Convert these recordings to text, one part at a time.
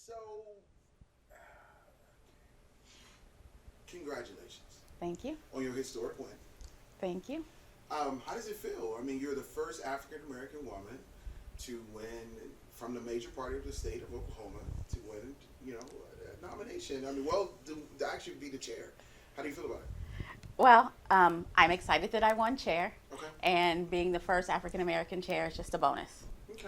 So, congratulations Thank you. on your historic win. Thank you. How does it feel? I mean, you're the first African American woman to win from the major party of the state of Oklahoma to win, a nomination. I mean, well, to actually be the chair. How do you feel about it? Well, I'm excited that I won chair, Okay. and being the first African American chair is just a bonus. Okay.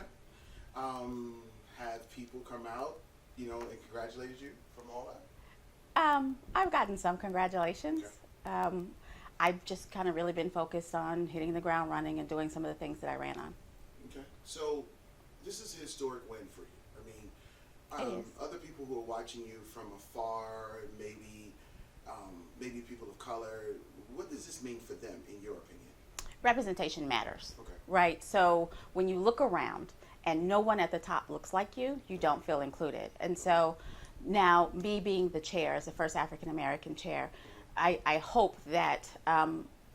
Have people come out, and congratulated you from all that? I've gotten some congratulations. I've just kind of really been focused on hitting the ground running and doing some of the things that I ran on. Okay. So, this is a historic win for you. I mean, It is. other people who are watching you from afar, maybe people of color, what does this mean for them, in your opinion? Representation matters, Okay. right? So when you look around and no one at the top looks like you don't feel included. And so now, me being the chair, as the first African American chair, I hope that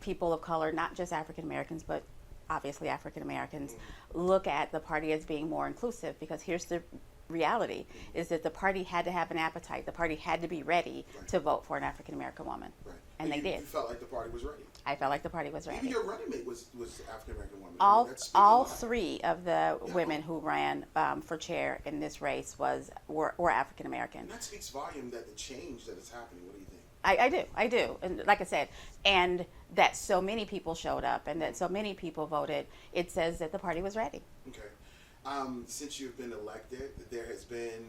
people of color, not just African Americans, but obviously African Americans, look at the party as being more inclusive, because here's the reality is that the party had to have an appetite. The party had to be ready to vote for an African American woman. Right. And they did. You felt like the party was ready. I felt like the party was Even ready. your running mate was African American woman. All That speaks a all lot. three of the women who ran for chair in this race were African American. And that speaks volume that the change that is happening. What do you think? I do, and like I said, and that so many people showed up and that so many people voted. It says that the party was ready. Okay. Since you've been elected, there has been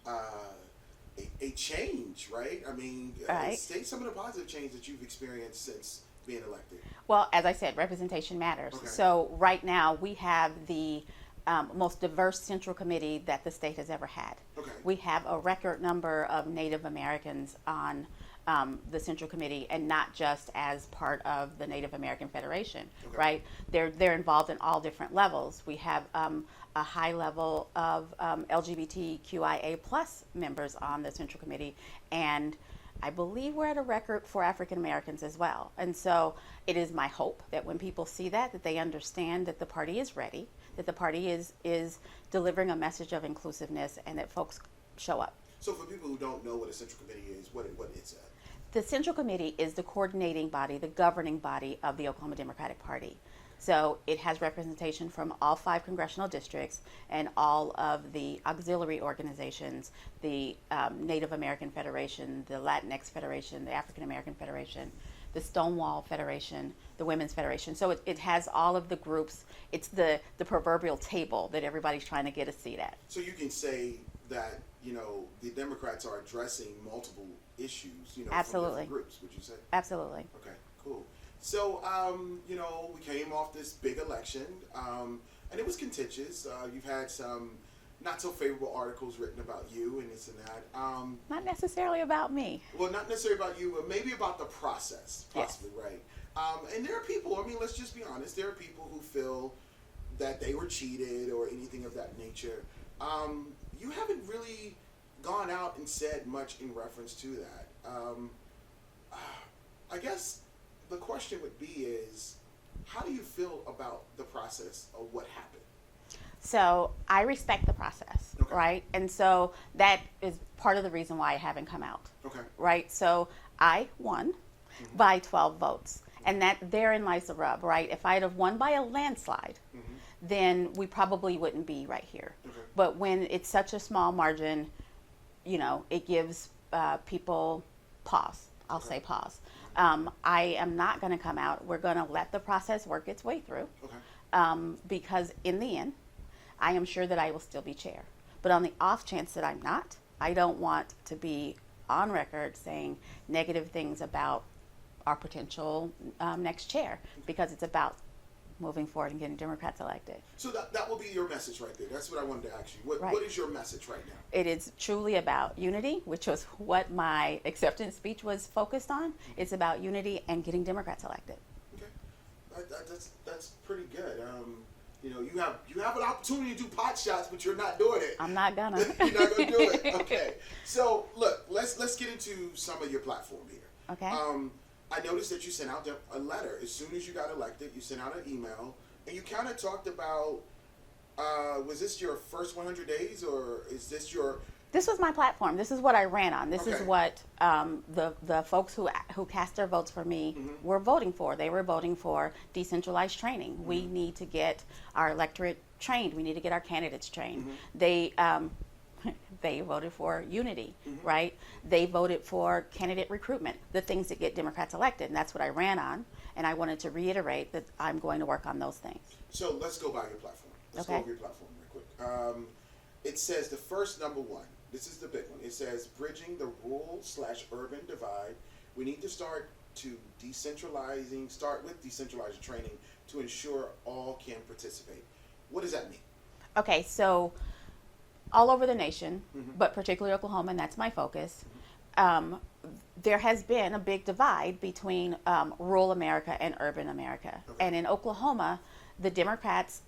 a change, right? I mean, Right. state some of the positive change that you've experienced since being elected. Well, as I said, representation matters. Okay. So right now we have the most diverse Central Committee that the state has ever had. Okay. We have a record number of Native Americans on the Central Committee, and not just as part of the Native American Federation, Okay. right? They're involved in all different levels. We have a high level of LGBTQIA plus members on the Central Committee, and I believe we're at a record for African Americans as well. And so it is my hope that when people see that they understand that the party is ready, that the party is delivering a message of inclusiveness, and that folks show up. So for people who don't know what a central committee is, what it's at? The Central Committee is the coordinating body, the governing body of the Oklahoma Democratic Party. So it has representation from all 5 congressional districts and all of the auxiliary organizations, the Native American Federation, the Latinx Federation, the African American Federation, the Stonewall Federation, the Women's Federation. So it has all of the groups. It's the proverbial table that everybody's trying to get a seat at. So you can say that, the Democrats are addressing multiple issues, from Absolutely. different groups, would you say? Absolutely. Okay, cool. So, we came off this big election, and it was contentious. You've had some not so favorable articles written about you and this and that. Not necessarily about me. Well, not necessarily about you, but maybe about the process, possibly, right? And there are people, let's just be honest, there are people who feel that they were cheated or anything of that nature. You haven't really gone out and said much in reference to that. I guess the question would be is, how do you feel about the process of what happened? So I respect the process, Okay. right? And so that is part of the reason why I haven't come out, Okay. right? So I won by 12 votes. And that therein lies the rub, right? If I'd have won by a landslide, then we probably wouldn't be right here. Okay. But when it's such a small margin, it gives people pause. I'll Okay. say pause. I am not going to come out. We're going to let the process work its way through. Okay. Because in the end, I am sure that I will still be chair. But on the off chance that I'm not, I don't want to be on record saying negative things about our potential next chair, because it's about moving forward and getting Democrats elected. So that will be your message right there. That's what I wanted to ask you. Right. What is your message right now? It is truly about unity, which was what my acceptance speech was focused on. It's about unity and getting Democrats elected. Okay. That's pretty good. You have an opportunity to do pot shots, but you're not doing it. I'm not gonna. You're not gonna do it. Okay. So look, let's get into some of your platform here. Okay. I noticed that you sent out a letter as soon as you got elected. You sent out an email, and you kind of talked about, was this your first 100 days, or is this your This was my platform. This is what I ran on. This is Okay. what the folks who cast their votes for me were voting for. They were voting for decentralized training. We need to get our electorate trained. We need to get our candidates trained. They voted for unity, right? They voted for candidate recruitment, the things that get Democrats elected, and that's what I ran on. And I wanted to reiterate that I'm going to work on those things. So let's go by your platform. Let's go Okay. over your platform real quick. It says the first number one. This is the big one. It says bridging the rural/urban divide. We need to start with decentralized training to ensure all can participate. What does that mean? Okay, so all over the nation, but particularly Oklahoma, and that's my focus, there has been a big divide between rural America and urban America. Okay. And in Oklahoma, the Democrats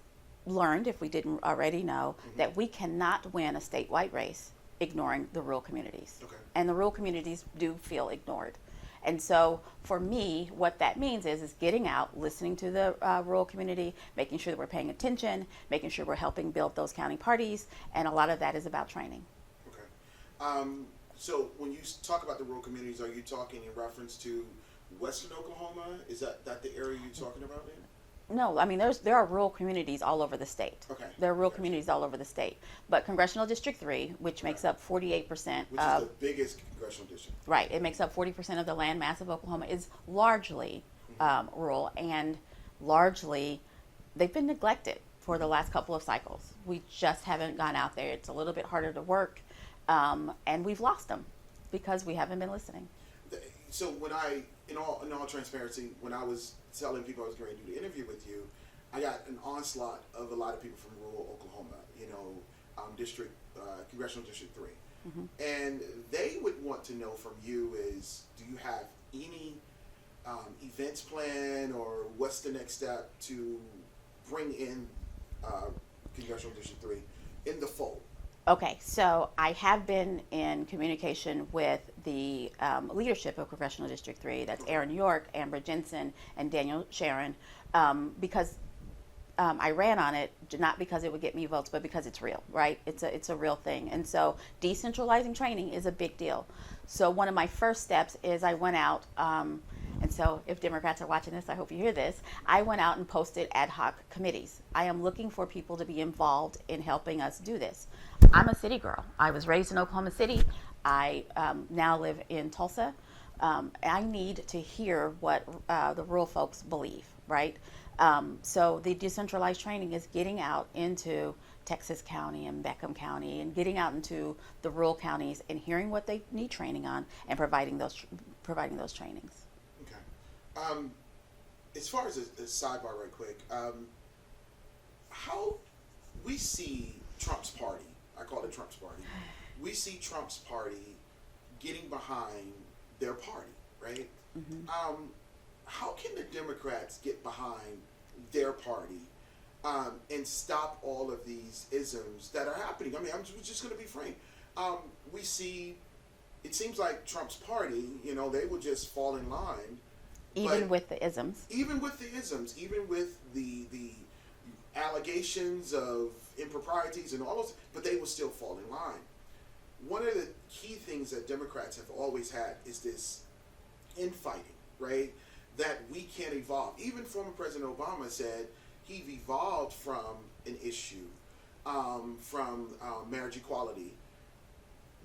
learned, if we didn't already know, that we cannot win a statewide race ignoring the rural communities. Okay. And the rural communities do feel ignored. And so for me, what that means is getting out, listening to the rural community, making sure that we're paying attention, making sure we're helping build those county parties, and a lot of that is about training. Okay. So when you talk about the rural communities, are you talking in reference to Western Oklahoma? Is that the area you're talking about in? No, I mean there are rural communities all over the state. Okay. There are rural Gotcha. communities all over the state. But Congressional District 3, which makes up 48% Which of is the biggest congressional district. right, it makes up 40% of the land mass of Oklahoma, is largely rural, and largely they've been neglected for the last couple of cycles. We just haven't gone out there. It's a little bit harder to work, and we've lost them because we haven't been listening. So when in all transparency, when I was telling people I was going to do the interview with you, I got an onslaught of a lot of people from rural Oklahoma, Congressional District 3. And they would want to know from you is, do you have any events planned, or what's the next step to bring in Congressional District 3 in the fold? Okay, so I have been in communication with the leadership of Congressional District 3. That's Aaron York, Amber Jensen, and Daniel Sharon, because I ran on it, not because it would get me votes, but because it's real, right? It's a real thing. And so decentralizing training is a big deal. So one of my first steps is I went out, and so if Democrats are watching this, I hope you hear this, I went out and posted ad hoc committees. I am looking for people to be involved in helping us do this. I'm a city girl. I was raised in Oklahoma City. I now live in Tulsa. I need to hear what the rural folks believe, right? So the decentralized training is getting out into Texas County and Beckham County, and getting out into the rural counties and hearing what they need training on, and providing those trainings. Okay. As far as a sidebar, right quick, how we see Trump's party, I call it Trump's party, we see Trump's party getting behind their party, right? How can the Democrats get behind their party and stop all of these isms that are happening? I mean, I'm just going to be frank. We see, it seems like Trump's party, they will just fall in line. Even with the isms. Even with the isms, even with the allegations of improprieties and all those, but they will still fall in line. One of the key things that Democrats have always had is this infighting, right? That we can't evolve. Even former President Obama said he've evolved from an issue, from marriage equality.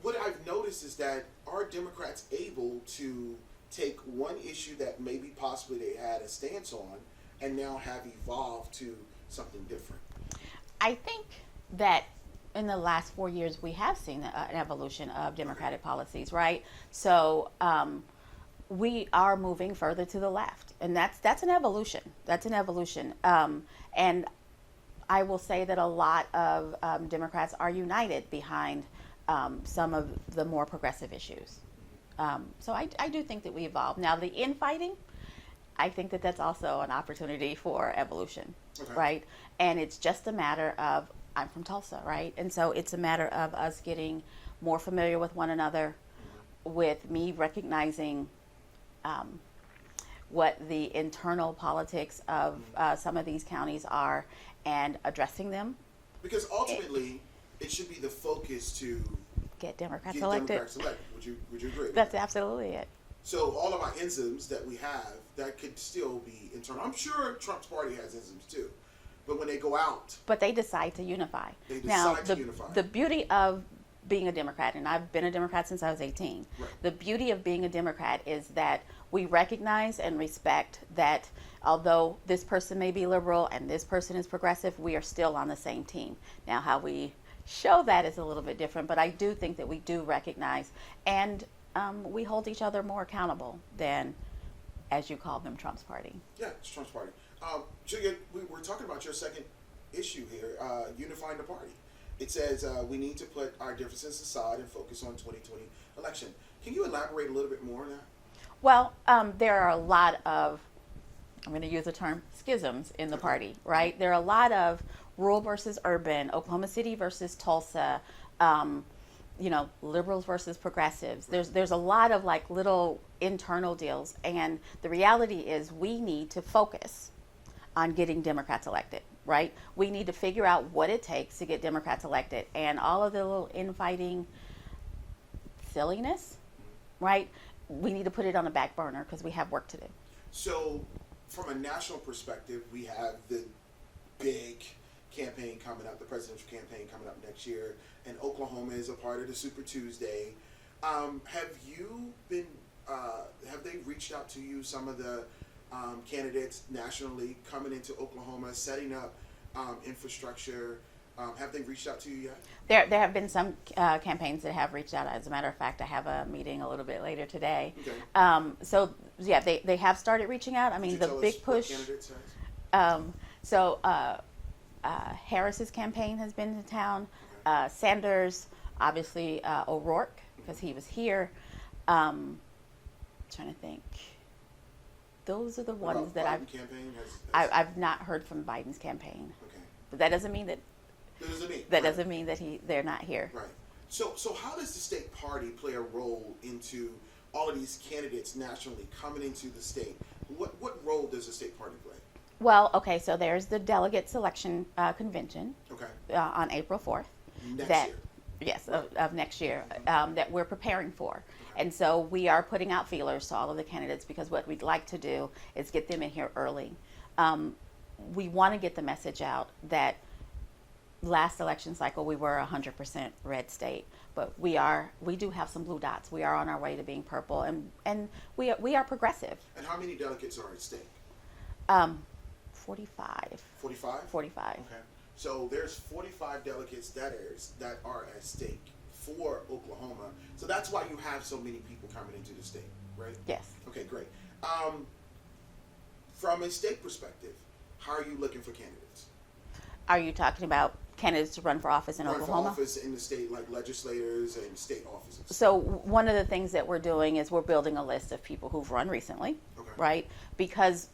What I've noticed is that are Democrats able to take one issue that maybe possibly they had a stance on and now have evolved to something different? I think that in the last 4 years we have seen an evolution of Democratic policies, right? So we are moving further to the left, and that's an evolution. That's an evolution. And I will say that a lot of Democrats are united behind some of the more progressive issues. So I do think that we evolve. Now, the infighting, I think that that's also an opportunity for evolution, right? And it's just a matter of, I'm from Tulsa, right? And so it's a matter of us getting more familiar with one another, with me recognizing what the internal politics of some of these counties are and addressing them. Because ultimately, it should be the focus to get Democrats Get elected. Democrats elected. Would you agree? That's absolutely it. So all of our isms that we have, that could still be internal. I'm sure Trump's party has isms too. But when they go out, But they decide to unify. They Now, decide to unify. The beauty of being a Democrat, and I've been a Democrat since I was 18, Right. the beauty of being a Democrat is that we recognize and respect that although this person may be liberal and this person is progressive, we are still on the same team. Now, how we show that is a little bit different, but I do think that we do recognize and we hold each other more accountable than, as you call them, Trump's party. yeah, it's Trump's party. We're talking about your second issue here, unifying the party. It says we need to put our differences aside and focus on 2020 election. Can you elaborate a little bit more on that? Well, there are a lot of, I'm going to use the term schisms in the party, right? There are a lot of rural versus urban, Oklahoma City versus Tulsa, liberals versus progressives. There's a lot of like little internal deals, and the reality is we need to focus on getting Democrats elected, right? We need to figure out what it takes to get Democrats elected, and all of the little infighting silliness, right? We need to put it on the back burner because we have work to do. So, from a national perspective, we have the big campaign coming up, the presidential campaign coming up next year, and Oklahoma is a part of the Super Tuesday. Have they reached out to you, some of the candidates nationally coming into Oklahoma, setting up infrastructure? Have they reached out to you yet? There have been some campaigns that have reached out. As a matter of fact, I have a meeting a little bit later today. Okay. So yeah, they have started reaching out. I mean, the big push. Harris's campaign has been to town. Sanders, obviously, O'Rourke, because he was here. Trying to think. Those are the ones that I've not heard from Biden's campaign. Okay. But that doesn't mean that. That doesn't mean that they're not here. Right. So how does the state party play a role into all of these candidates nationally coming into the state? What role does the state party play? Well, okay, so there's the delegate selection convention. Okay. On April 4th. Next year. Yes, of next year, that we're preparing for. And so we are putting out feelers to all of the candidates because what we'd like to do is get them in here early. We want to get the message out that last election cycle we were 100% red state, but we do have some blue dots. We are on our way to being purple, and we are progressive. And how many delegates are at stake? 45. 45? 45. Okay. So there's 45 delegates that are at stake for Oklahoma. So that's why you have so many people coming into the state, right? Yes. Okay, great. From a state perspective, how are you looking for candidates? Are you talking about candidates to run for office in Oklahoma? Run for office in the state, like legislators and state offices. So one of the things that we're doing is we're building a list of people who've run recently, Okay. right? Because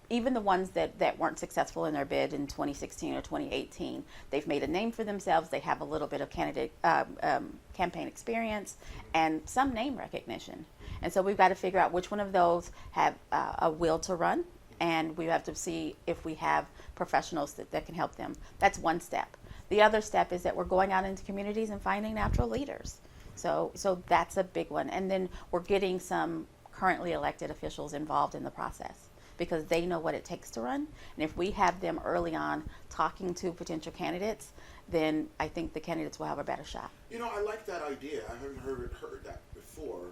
even the ones that weren't successful in their bid in 2016 or 2018, they've made a name for themselves. They have a little bit of campaign experience and some name recognition. And so we've got to figure out which one of those have a will to run, and we have to see if we have professionals that can help them. That's one step. The other step is that we're going out into communities and finding natural leaders. So that's a big one. And then we're getting some currently elected officials involved in the process, because they know what it takes to run. And if we have them early on talking to potential candidates, then I think the candidates will have a better shot. You know, I like that idea. I haven't heard that before.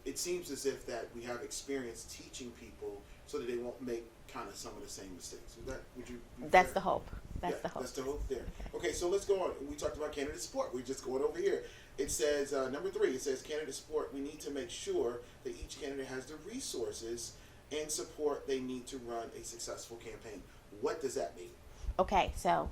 It seems as if that we have experience teaching people so that they won't make kind of some of the same mistakes. That's the hope. That's the hope. That's the hope there. Okay, so let's go on. We talked about candidate support. We're just going over here. It says, number 3, it says candidate support. We need to make sure that each candidate has the resources and support they need to run a successful campaign. What does that mean? Okay, so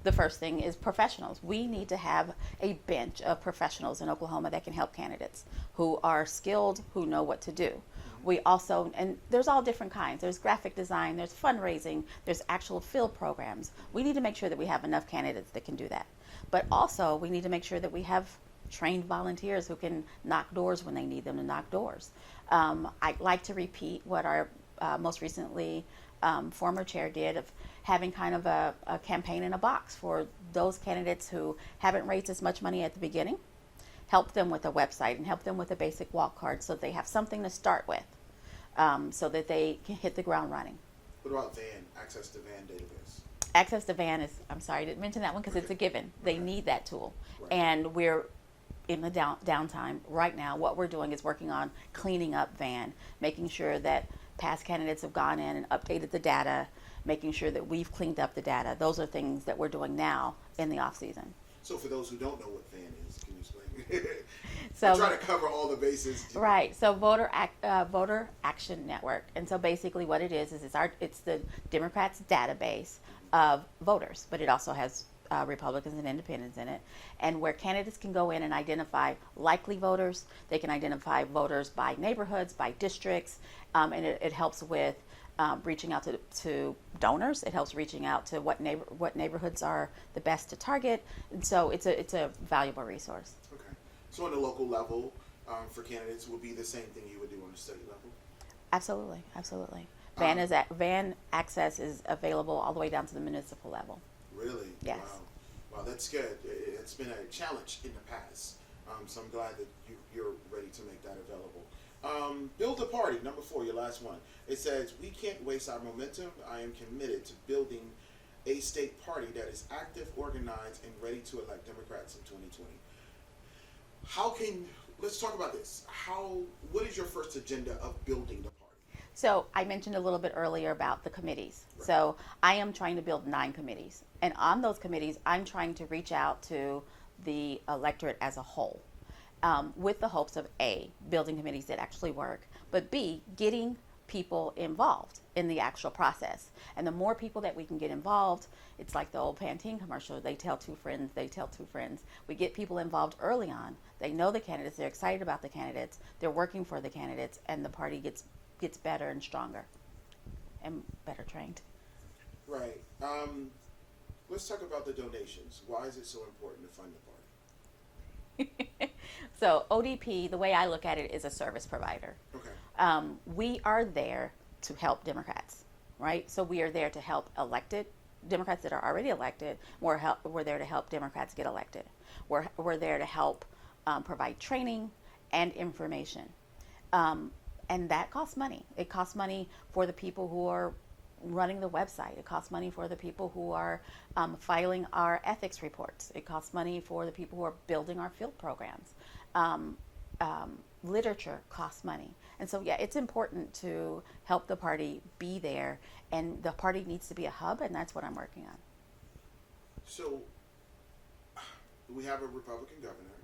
the first thing is professionals. We need to have a bench of professionals in Oklahoma that can help candidates who are skilled, who know what to do. We also, and there's all different kinds. There's graphic design, there's fundraising, there's actual field programs. We need to make sure that we have enough candidates that can do that. But also, we need to make sure that we have trained volunteers who can knock doors when they need them to knock doors. I'd like to repeat what our most recently former chair did of having kind of a campaign in a box for those candidates who haven't raised as much money at the beginning, help them with a website and help them with a basic walk card so they have something to start with, so that they can hit the ground running. What about VAN, access to VAN database? Access to VAN is, I'm sorry, I didn't mention that one because it's a given. They need that tool. Right. And we're in the downtime right now. What we're doing is working on cleaning up VAN, making sure that past candidates have gone in and updated the data, making sure that we've cleaned up the data. Those are things that we're doing now in the off season. So for those who don't know what VAN is, can you explain? So I'm trying to cover all the bases. right. So Voter Action Network, and so basically what it is it's the Democrats' database of voters, but it also has Republicans and Independents in it, and where candidates can go in and identify likely voters. They can identify voters by neighborhoods, by districts, and it helps with reaching out to donors. It helps reaching out to what neighborhoods are the best to target, and so it's a valuable resource. Okay. So on the local level, for candidates, would be the same thing you would do on the state level? Absolutely. VAN access is available all the way down to the municipal level. Really? Yes. Wow, that's good. It's been a challenge in the past, so I'm glad that you're ready to make that available. Build a party, number 4, your last one. It says, we can't waste our momentum. I am committed to building a state party that is active, organized, and ready to elect Democrats in 2020. Let's talk about this. What is your first agenda of building the party? So I mentioned a little bit earlier about the committees. Right. So I am trying to build 9 committees. And on those committees, I'm trying to reach out to the electorate as a whole, with the hopes of A, building committees that actually work, but B, getting people involved in the actual process. And the more people that we can get involved, it's like the old Pantene commercial, they tell 2 friends, they tell 2 friends. We get people involved early on. They know the candidates, they're excited about the candidates, they're working for the candidates, and the party gets better and stronger and better trained. Right. Let's talk about the donations. Why is it so important to fund the party? So ODP, the way I look at it, is a service provider. Okay. We are there to help Democrats, right? So we are there to help elected Democrats that are already elected. We're there to help Democrats get elected. We're there to help provide training and information. And that costs money. It costs money for the people who are running the website. It costs money for the people who are filing our ethics reports. It costs money for the people who are building our field programs. Literature costs money. And so, yeah, it's important to help the party be there. And the party needs to be a hub, and that's what I'm working on. So, we have a Republican governor.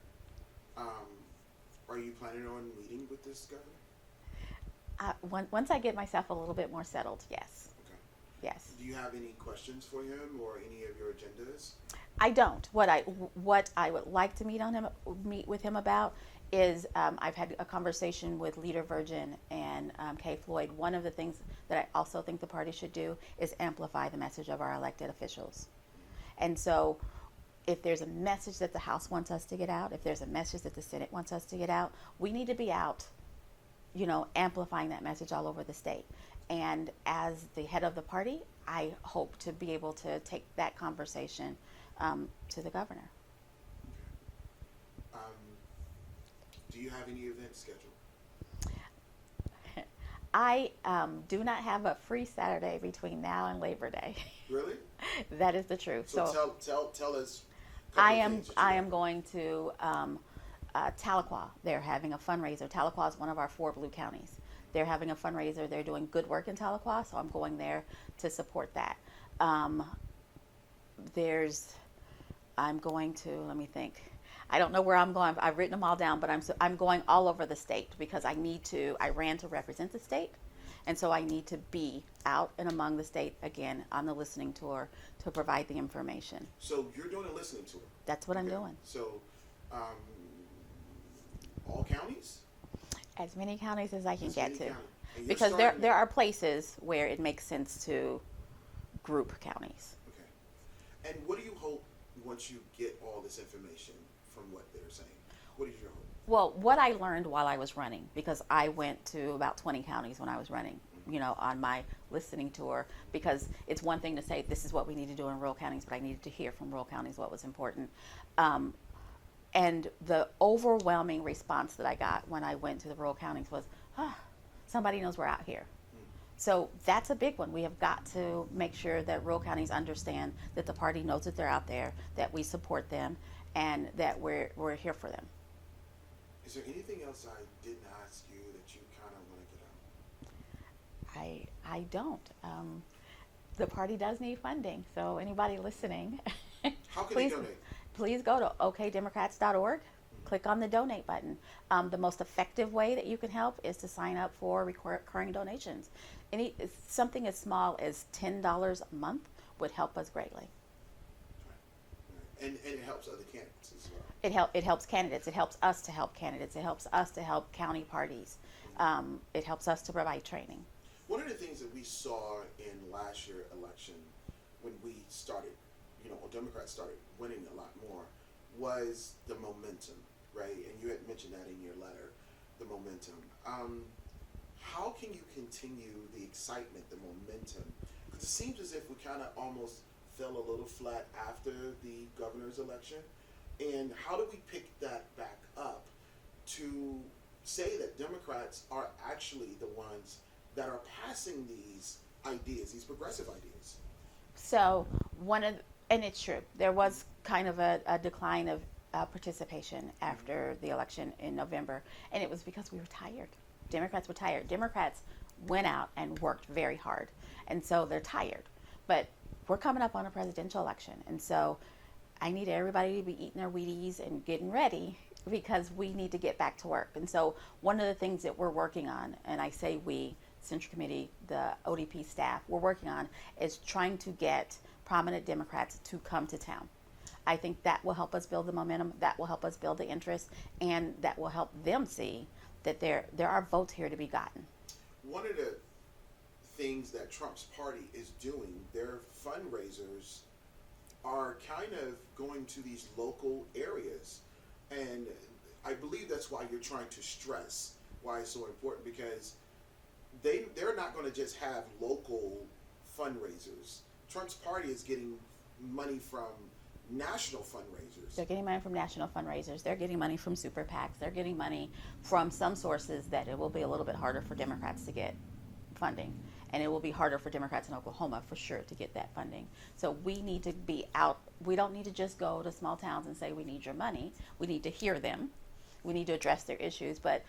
Are you planning on meeting with this governor? Once I get myself a little bit more settled, yes. Okay. Yes. Do you have any questions for him or any of your agendas? I don't. What I would like to meet with him about is I've had a conversation with Leader Virgin and Kay Floyd. One of the things that I also think the party should do is amplify the message of our elected officials. And so if there's a message that the House wants us to get out, if there's a message that the Senate wants us to get out, we need to be out, amplifying that message all over the state. And as the head of the party, I hope to be able to take that conversation to the governor. Okay. Do you have any events scheduled? I do not have a free Saturday between now and Labor Day. Really? That is the truth. So tell us. I am going to Tahlequah. They're having a fundraiser. Tahlequah is one of our 4 blue counties. They're having a fundraiser. They're doing good work in Tahlequah, so I'm going there to support that. I'm going to, let me think. I don't know where I'm going. I've written them all down, but I'm going all over the state because I ran to represent the state, and so I need to be out and among the state again on the listening tour to provide the information. So you're doing a listening tour? That's what I'm doing. So all counties? As many counties as I can get to. Because there are places where it makes sense to group counties. Okay. And what do you hope once you get all this information from what they're saying? What is your hope? Well, what I learned while I was running, because I went to about 20 counties when I was running, on my listening tour, because it's one thing to say this is what we need to do in rural counties, but I needed to hear from rural counties what was important. And the overwhelming response that I got when I went to the rural counties was, somebody knows we're out here. So that's a big one. We have got to make sure that rural counties understand that the party knows that they're out there, that we support them, and that we're here for them. Is there anything else I didn't ask you that you kind of want to get out? I don't. The party does need funding, so anybody listening, How can they donate? Please go to okdemocrats.org. Click on the donate button. The most effective way that you can help is to sign up for recurring donations. Something as small as $10 a month would help us greatly. Right. And it helps other candidates as well. It helps candidates. It helps us to help candidates. It helps us to help county parties. It helps us to provide training. One of the things that we saw in last year's election, when we started, Democrats started winning a lot more, was the momentum, right? And you had mentioned that in your letter, the momentum. How can you continue the excitement, the momentum? Because it seems as if we kind of almost fell a little flat after the governor's election. And how do we pick that back up to say that Democrats are actually the ones that are passing these ideas, these progressive ideas? So and it's true, there was kind of a decline of participation after the election in November, and it was because we were tired. Democrats were tired. Democrats went out and worked very hard, and so they're tired. But we're coming up on a presidential election, and so I need everybody to be eating their Wheaties and getting ready, because we need to get back to work. And so one of the things that we're working on, and I say we, Central Committee, the ODP staff, we're working on, is trying to get prominent Democrats to come to town. I think that will help us build the momentum, that will help us build the interest, and that will help them see that there are votes here to be gotten. One of the things that Trump's party is doing, their fundraisers are kind of going to these local areas. And I believe that's why you're trying to stress why it's so important, because they're not going to just have local fundraisers. Trump's party is getting money from national fundraisers. They're getting money from national fundraisers. They're getting money from super PACs. They're getting money from some sources that it will be a little bit harder for Democrats to get funding. And it will be harder for Democrats in Oklahoma, for sure, to get that funding. So we need to be out. We don't need to just go to small towns and say, we need your money. We need to hear them. We need to address their issues. But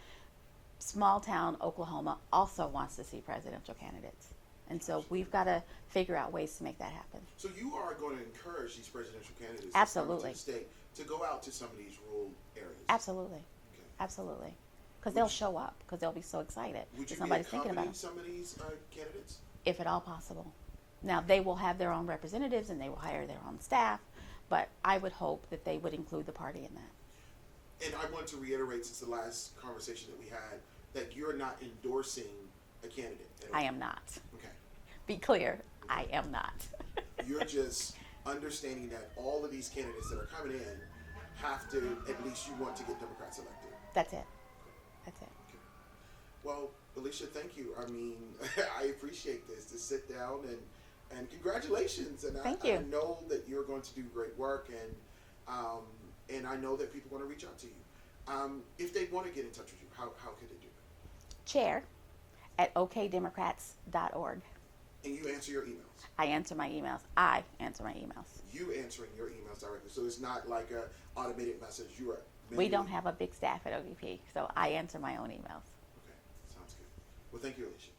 small town Oklahoma also wants to see presidential candidates. And so we've got to figure out ways to make that happen. So you are going to encourage these presidential candidates Absolutely. to state to go out to some of these rural areas? Absolutely. Okay. Absolutely. Because they'll show up, because they'll be so excited. Would you somebody's be thinking about accompanying them. some of these candidates? If at all possible. Now, they will have their own representatives and they will hire their own staff, but I would hope that they would include the party in that. And I want to reiterate, since the last conversation that we had, that you're not endorsing a candidate. I am not. Okay. Be clear, I am not. You're just understanding that all of these candidates that are coming in have to, at least you want to get Democrats elected. That's it. That's it. Okay. Well, Alicia, thank you. I mean, I appreciate this, to sit down, and congratulations. And Thank you. I know that you're going to do great work, and I know that people want to reach out to you. If they want to get in touch with you, how could they do that? Chair at okdemocrats.org. And you answer your emails? I answer my emails. I answer my emails. You answering your emails directly. So it's not like a automated message. You are We don't have a big staff at ODP, so I answer my own emails. Okay, sounds good. Well, thank you, Alicia.